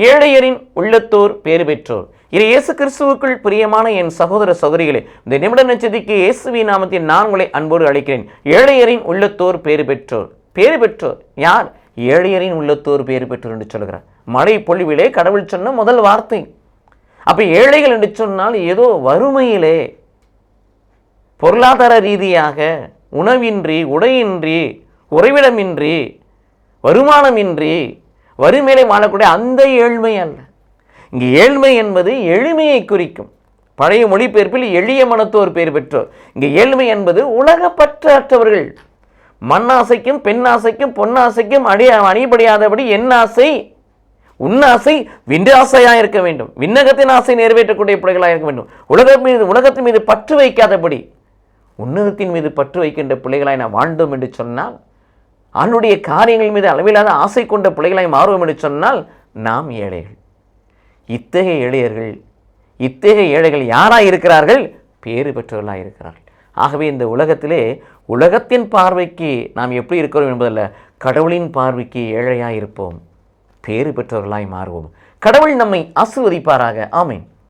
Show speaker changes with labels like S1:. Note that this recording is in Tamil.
S1: ஏழையரின் உள்ளத்தோர் பேறு பெற்றோர். இது இயேசு கிறிஸ்துவுக்குள் பிரியமான என் சகோதர சகோதரிகளே, இந்த நிமிட நட்சத்திற்கு இயேசுவின் நாமத்தில் நான் உங்களை அன்போடு அழைக்கிறேன். ஏழையரின் உள்ளத்தோர் பேறு பெற்றோர். பேறு பெற்றோர் யார்? ஏழையரின் உள்ளத்தோர் பேறு பெற்றோர் என்று சொல்கிறார். மழை பொழிவிலே கடவுள் சொன்ன முதல் வார்த்தை. அப்ப ஏழைகள் என்று சொன்னால் ஏதோ வறுமையிலே, பொருளாதார ரீதியாக உணவின்றி, உடையின்றி, உறைவிடமின்றி, வருமானமின்றி, வறுமையிலே வாழக்கூடிய அந்த ஏழ்மை அல்ல. இங்கு ஏழ்மை என்பது எளிமையை குறிக்கும். பழைய மொழிபெயர்ப்பில் எளிய மனத்தோர் பேர் பெற்றோர். இங்கு ஏழ்மை என்பது உலகப்பற்றற்றவர்கள். மண்ணாசைக்கும் பெண்ணாசைக்கும் பொன்னாசைக்கும் அணிபடியாதபடி என் ஆசை உன்னாசை விண்டாசையாக இருக்க வேண்டும். விண்ணகத்தின் ஆசை நிறைவேற்றக்கூடிய பிள்ளைகளாக இருக்க வேண்டும். உலகத்தின் மீது பற்று வைக்காதபடி உன்னதத்தின் மீது பற்று வைக்கின்ற பிள்ளைகளாய் நான் வாழ்ந்தோம் என்று சொன்னால், ஆண்டுடைய காரியங்கள் மீது அளவில்லாத ஆசை கொண்ட பிள்ளைகளாய் மாறுவோம் என்று சொன்னால் நாம் ஏழைகள். இத்தகைய ஏழைகள் யாராய் இருக்கிறார்கள்? பேறு பெற்றவர்களாக இருக்கிறார்கள். ஆகவே இந்த உலகத்திலே உலகத்தின் பார்வைக்கு நாம் எப்படி இருக்கிறோம் என்பதல்ல, கடவுளின் பார்வைக்கு ஏழையாய் இருப்போம், பேறு பெற்றவர்களாய் மாறுவோம். கடவுள் நம்மை ஆசீர்வதிப்பாராக. ஆமென்.